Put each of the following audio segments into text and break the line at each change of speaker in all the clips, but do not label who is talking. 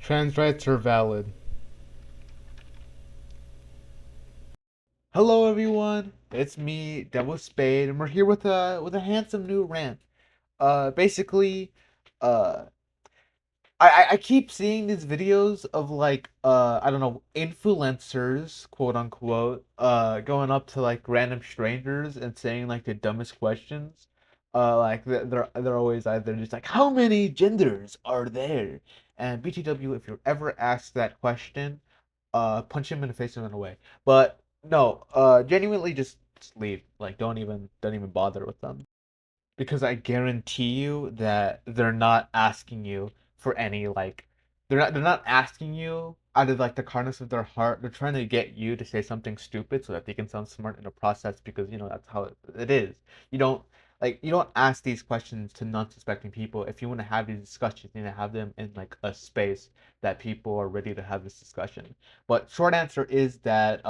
Trans rights are valid. Hello everyone, it's me, Devil Spade, and we're here with a handsome new rant. Basically, uh I keep seeing these videos of like I don't know, influencers, quote unquote, going up to like random strangers and saying like the dumbest questions. Like they're always either just like, how many genders are there? And BTW, if you're ever asked that question, punch him in the face and run away. But no, genuinely just leave. Like don't even bother with them. Because I guarantee you that they're not asking you for any like they're not asking you out of like the kindness of their heart. They're trying to get you to say something stupid so that they can sound smart in the process because that's how it is. You don't you don't ask these questions to non-suspecting people. If you want to have these discussions, you need to have them in like a space that people are ready to have this discussion. But short answer is that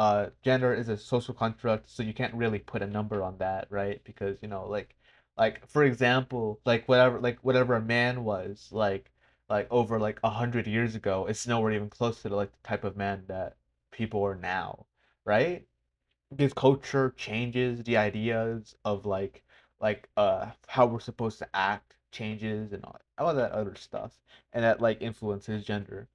gender is a social construct, so you can't really put a number on that, right? Because like for example, like whatever a man was like over like 100 years ago, it's nowhere even close to like the type of man that people are now, right? Because culture changes, the ideas of how we're supposed to act changes and all that other stuff, and that like influences gender.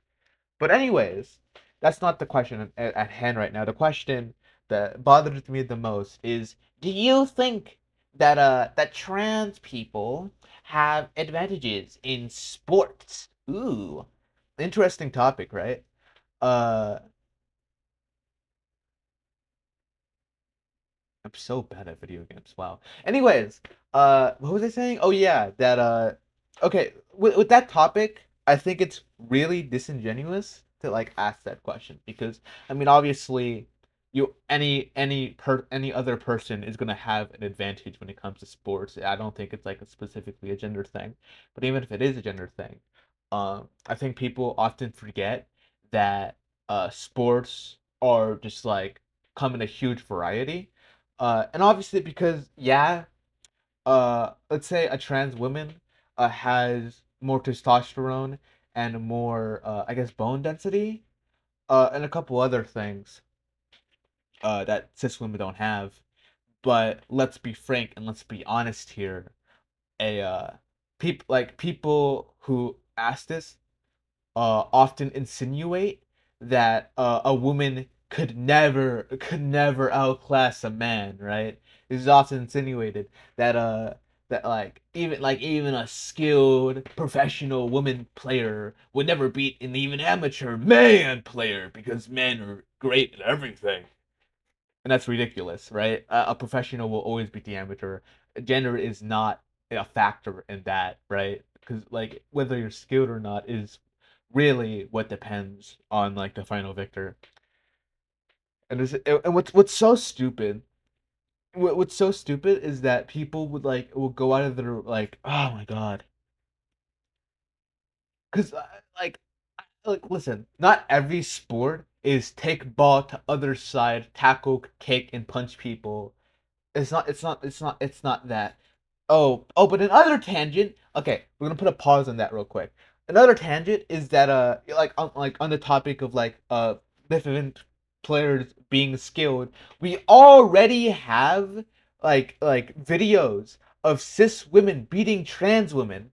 But anyways, that's not the question at hand right now. The question that bothers me the most is, do you think that trans people have advantages in sports? Ooh, interesting topic, right? Uh, I'm so bad at video games. Wow. Anyways, what was I saying? Oh yeah, that okay, with that topic, I think it's really disingenuous to like ask that question because I mean, obviously, any other person is gonna have an advantage when it comes to sports. I don't think it's like specifically a gender thing, but even if it is a gender thing, I think people often forget that sports are just like come in a huge variety, and obviously because yeah, let's say a trans woman has more testosterone and more I guess bone density, and a couple other things that cis women don't have. But let's be frank and let's be honest here. A people who ask this often insinuate that a woman could never outclass a man, right? It's often insinuated that even a skilled professional woman player would never beat an even amateur man player because men are great at everything. And that's ridiculous, right? A professional will always beat the amateur. Gender is not a factor in that, right? Because like whether you're skilled or not is really what depends on like the final victor. And what's so stupid, what's so stupid is that people will go out of their like, oh my god, because like listen, not every sport is take ball to other side, tackle, kick, and punch people. It's not that. Oh, but another tangent. Okay, we're gonna put a pause on that real quick. Another tangent is that like on the topic of different players being skilled, we already have like videos of cis women beating trans women,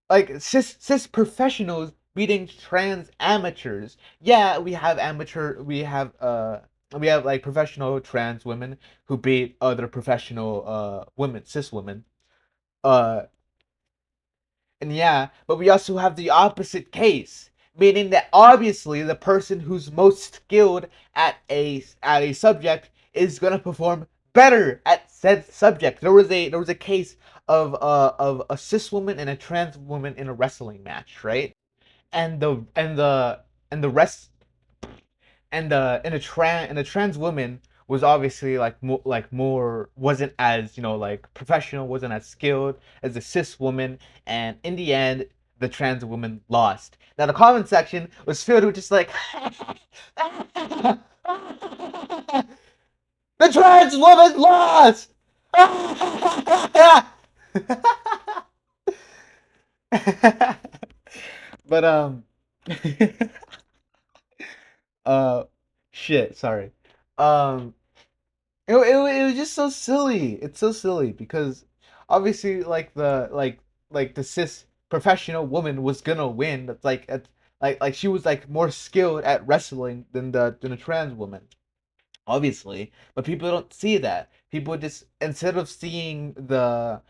like cis professionals beating trans amateurs. Yeah, we have we have like professional trans women who beat other professional women, cis women. Uh, and yeah, but we also have the opposite case, meaning that obviously the person who's most skilled at a subject is gonna perform better at said subject. There was a case of a cis woman and a trans woman in a wrestling match, right? And the rest and a trans woman was obviously like more wasn't as like professional, wasn't as skilled as a cis woman, and in the end the trans woman lost. Now the comment section was filled with just like the trans woman lost. But uh shit, sorry. Um it was just so silly. It's so silly because obviously like the cis professional woman was gonna win. That's like she was like more skilled at wrestling than a trans woman, obviously, but people don't see that. People just, instead of seeing the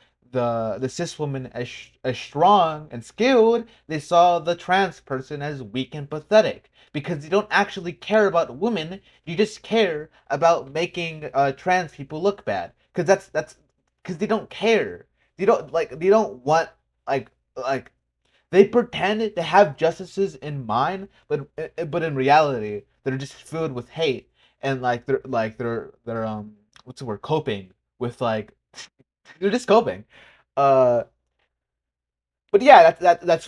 cis woman as strong and skilled, they saw the trans person as weak and pathetic, because you don't actually care about women. You just care about making trans people look bad, because that's because they don't care. They don't want like they pretend to have justices in mind, but in reality, they're just filled with hate, and they're what's the word, coping with they're just coping. Uh, but yeah, that's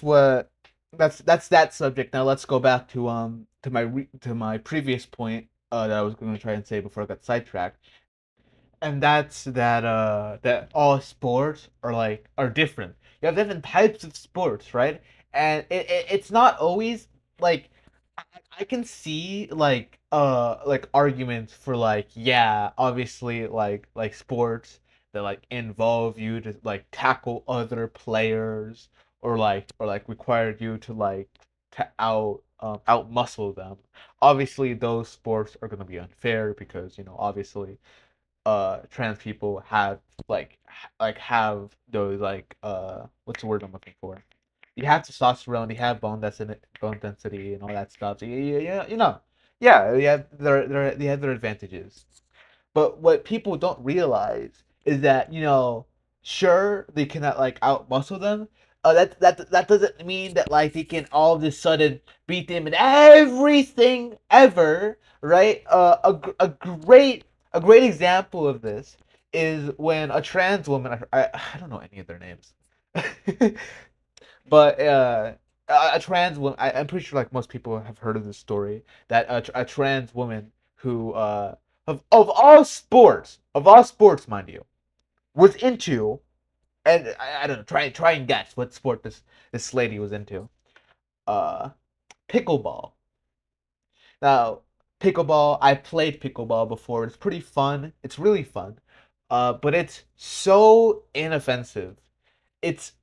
that subject. Now let's go back to my previous point that I was going to try and say before I got sidetracked, and that's that all sports are different. You have different types of sports, right? And it's not always like I can see like arguments for like, yeah, obviously like sports that like involve you to like tackle other players, or like require you to out muscle them. Obviously those sports are going to be unfair because obviously trans people have have those what's the word I'm looking for? You have testosterone, you have bone density, and all that stuff. So yeah, they have their advantages. But what people don't realize is that sure, they cannot like out muscle them. That doesn't mean that like they can all of a sudden beat them in everything ever, right? A great example of this is when a trans woman, I don't know any of their names, but a trans woman, I'm pretty sure like most people have heard of this story, that a trans woman who of all sports, mind you, was into, and I don't know, try and guess what sport this lady was into. Uh, Pickleball. Now, pickleball, I played pickleball before. It's pretty fun. It's really fun. But it's so inoffensive. It's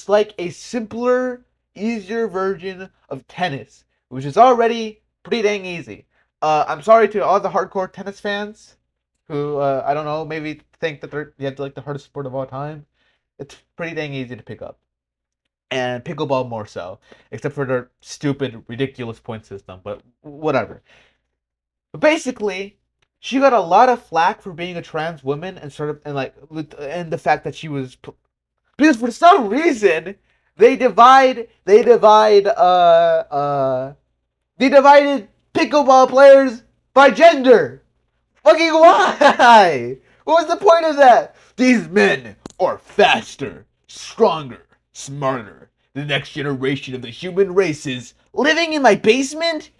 like a simpler, easier version of tennis, which is already pretty dang easy. I'm sorry to all the hardcore tennis fans who I don't know, maybe think that you have like the hardest sport of all time. It's pretty dang easy to pick up, and pickleball more so, except for their stupid, ridiculous point system. But whatever. But basically, she got a lot of flack for being a trans woman, and and the fact that she was, because for some reason they divided pickleball players by gender. Fucking why? What was the point of that? These men are faster, stronger, smarter. The next generation of the human race is living in my basement?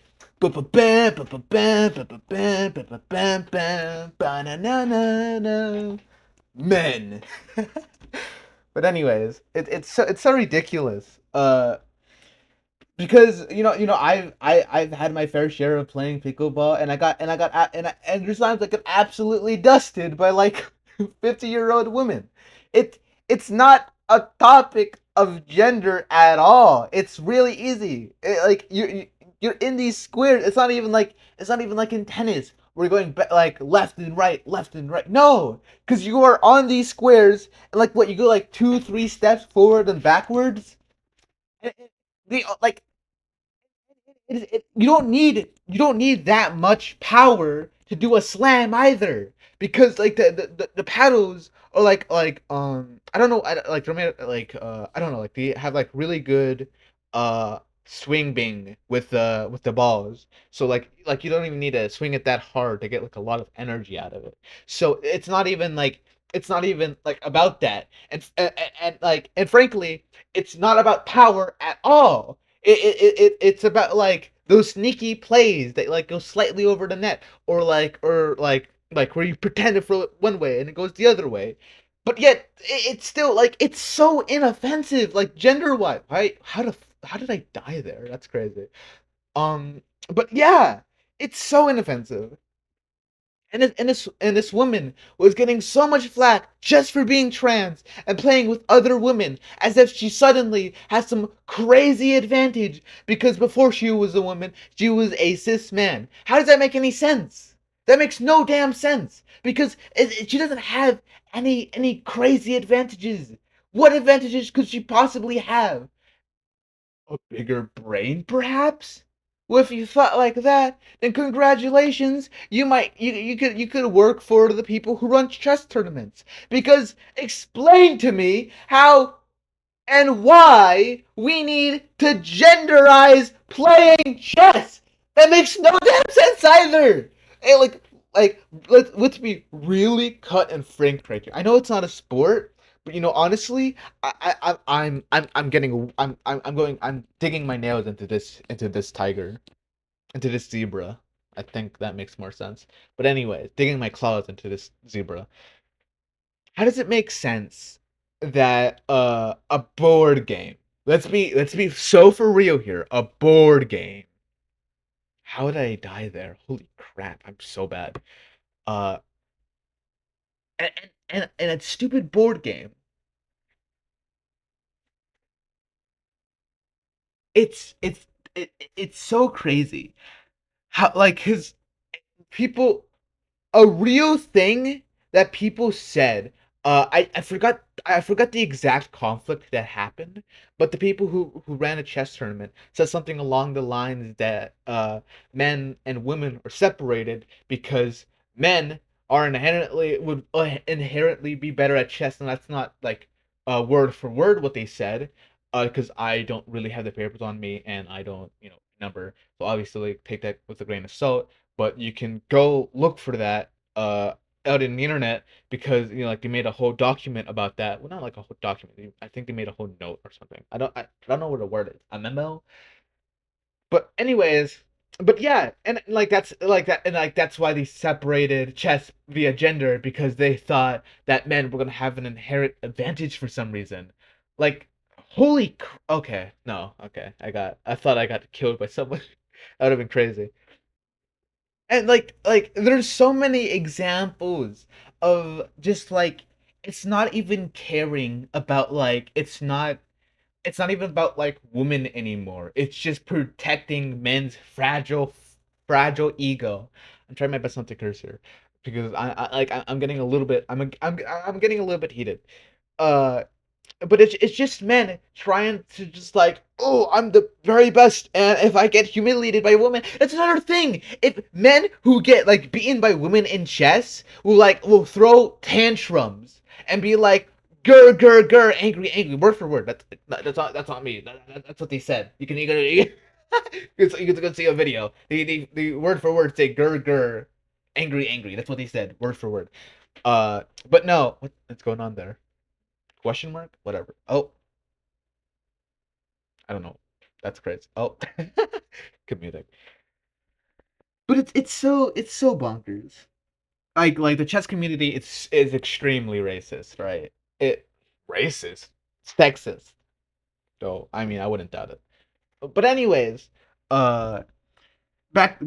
Men. But anyways, it's so ridiculous. Because I've had my fair share of playing pickleball, and there's times I got absolutely dusted by like 50-year-old women. It's not a topic of gender at all. It's really easy. Like you're in these squares. It's not even like in tennis we're going like left and right, left and right. No, because you are on these squares, and like what you go like 2, 3 steps forward and backwards. The like you don't need that much power to do a slam either, because like the paddles are I don't know, I don't know, like they have like really good swing bing with the balls, so like you don't even need to swing it that hard to get like a lot of energy out of it. So it's not even like about that, and frankly it's not about power at all. It's about like those sneaky plays that like go slightly over the net, or like where you pretend it for one way and it goes the other way, but yet it's still like it's so inoffensive, like gender wise. How did I die there? That's crazy. Um, but yeah, it's so inoffensive. And this woman was getting so much flack just for being trans and playing with other women, as if she suddenly has some crazy advantage because before she was a woman, she was a cis man. How does that make any sense? That makes no damn sense, because she doesn't have any crazy advantages. What advantages could she possibly have? A bigger brain, perhaps? Well, if you thought like that, then congratulations. You could work for the people who run chess tournaments. Because explain to me how and why we need to genderize playing chess. That makes no damn sense either. Hey, let's be really cut and frank right here. I know it's not a sport, but honestly, I'm digging my nails into this tiger, into this zebra. I think that makes more sense. But anyways, digging my claws into this zebra. How does it make sense that a board game? Let's be so for real here. A board game. How did I die there? Holy crap! I'm so bad. Uh, and a stupid board game. It's it's so crazy. How like his people a real thing that people said. I forgot the exact conflict that happened, but the people who ran a chess tournament said something along the lines that men and women are separated because men are inherently be better at chess, and that's not like word for word what they said, because I don't really have the papers on me and I don't number, so obviously like, take that with a grain of salt. But you can go look for that out in the internet, because like they made a whole document about that. Well, not like a whole document. I think they made a whole note or something. I don't know what the word is. A memo. But anyways, but yeah, and like that's like that, and like that's why they separated chess via gender, because they thought that men were gonna have an inherent advantage for some reason. Like, okay, no, okay, I thought I got killed by someone. That would have been crazy. And like there's so many examples of just like it's not even caring about like it's not even about like women anymore. It's just protecting men's fragile ego. I'm trying my best not to curse here, because I'm getting a little bit I'm getting a little bit heated. Uh but it's just men trying to just like, oh, I'm the very best, and if I get humiliated by a woman, that's another thing. If men who get like beaten by women in chess will throw tantrums and be like, grr grr grr, angry angry, word for word. That's not me. That's what they said. You can see a video. The word for word say grr grr, angry angry. That's what they said, word for word. But no, what's going on there? Question mark? Whatever. Oh, I don't know. That's crazy. Oh, comedic. But it's so bonkers. Like the chess community, is extremely racist, right? It racist, sexist. Though I mean, I wouldn't doubt it. But anyways, uh,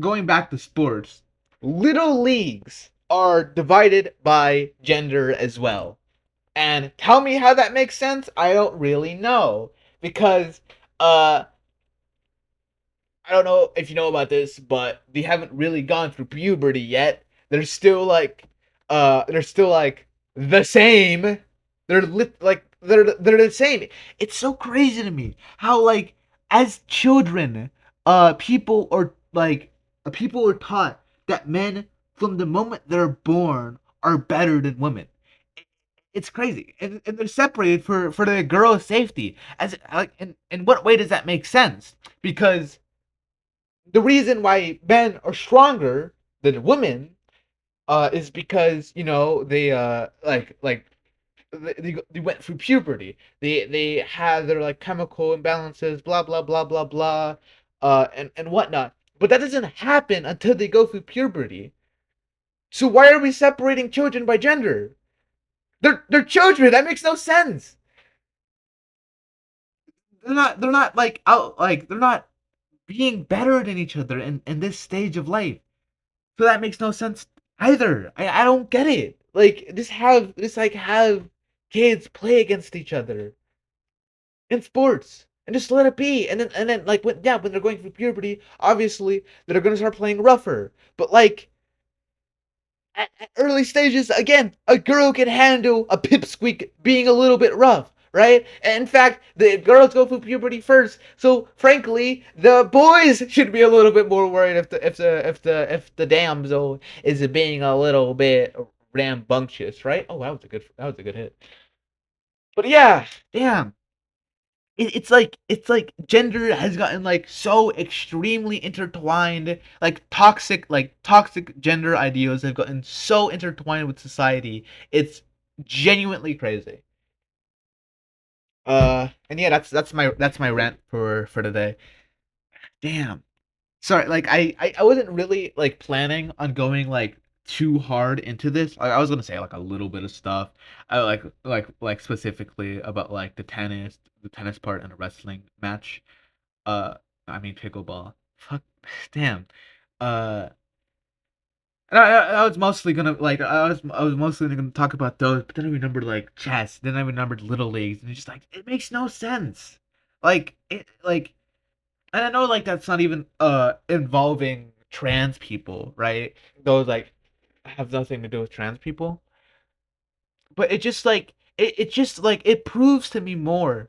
going back to sports, little leagues are divided by gender as well. And tell me how that makes sense. I don't really know, because uh I don't know if you know about this, but they haven't really gone through puberty yet. They're still like the same. They're the same. It's so crazy to me how like as children, people are like people are taught that men from the moment they're born are better than women. It's crazy, and they're separated for the girl's safety. As like, in what way does that make sense? Because the reason why men are stronger than women is because they they went through puberty. They had their like chemical imbalances, blah blah blah blah blah, and whatnot. But that doesn't happen until they go through puberty. So why are we separating children by gender? They're children. That makes no sense. They're not like out like they're not being better than each other in this stage of life. So that makes no sense either. I don't get it. Like have kids play against each other in sports and just let it be. And then like when they're going through puberty, obviously they're gonna start playing rougher. But like at early stages, again, a girl can handle a pipsqueak being a little bit rough, right? And in fact, the girls go through puberty first, so frankly, the boys should be a little bit more worried if the damsel is being a little bit rambunctious, right? Oh, that was a good hit. But yeah, damn, it's like gender has gotten like so extremely intertwined, like toxic gender ideals have gotten so intertwined with society. It's genuinely crazy. And yeah, that's my rant for today. Damn. Sorry, like I wasn't really like planning on going like too hard into this. I was gonna say like a little bit of stuff. I like specifically about like the tennis part and a wrestling match. Uh, I mean pickleball. Fuck, damn. Uh, and I was mostly gonna like I was mostly gonna talk about those, but then I remembered like chess. Then I remembered little leagues, and it's just like it makes no sense. Like and I know like that's not even involving trans people, right? Those like have nothing to do with trans people. But it proves to me more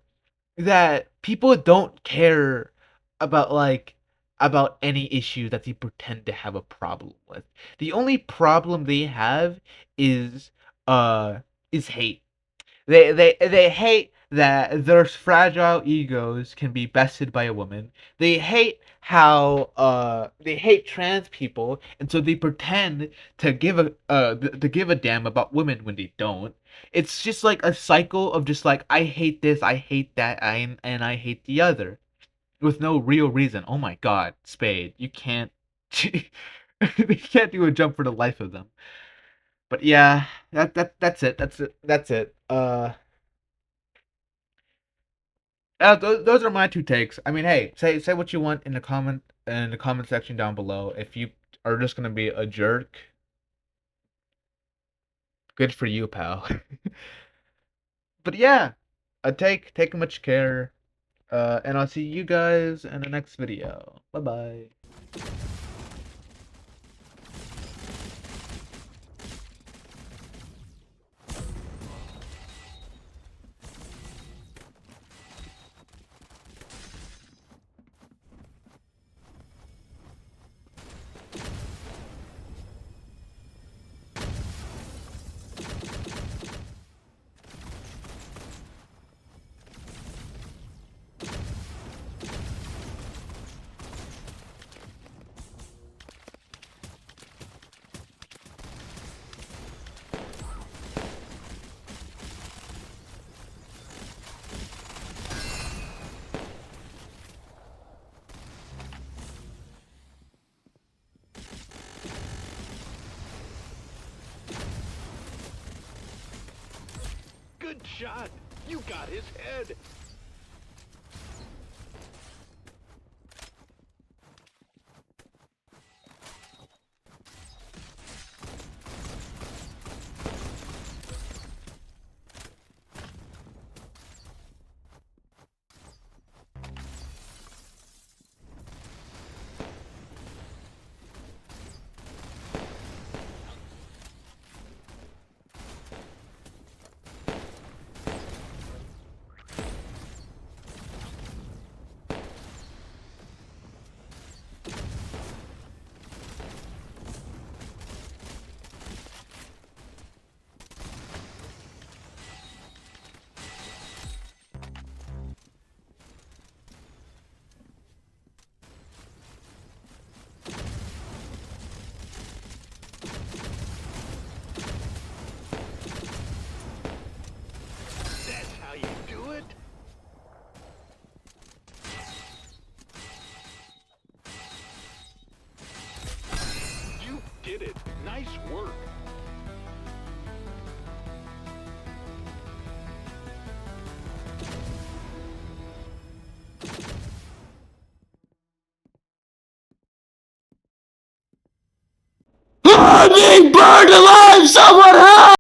that people don't care about about any issue that they pretend to have a problem with. The only problem they have is uh is hate. They hate that their fragile egos can be bested by a woman. They hate how they hate trans people, and so they pretend to give a damn about women when they don't. It's just like a cycle of just like I hate this, I hate that, and I hate the other with no real reason. Oh my god, Spade, you can't they can't do a jump for the life of them. But yeah, that's it. That's it. Those are my two takes. I mean, hey, say what you want in the comment section down below. If you are just gonna be a jerk, good for you, pal. But yeah, take much care, and I'll see you guys in the next video. Bye bye.
Good shot! You got his head! work.
I'm being burned alive!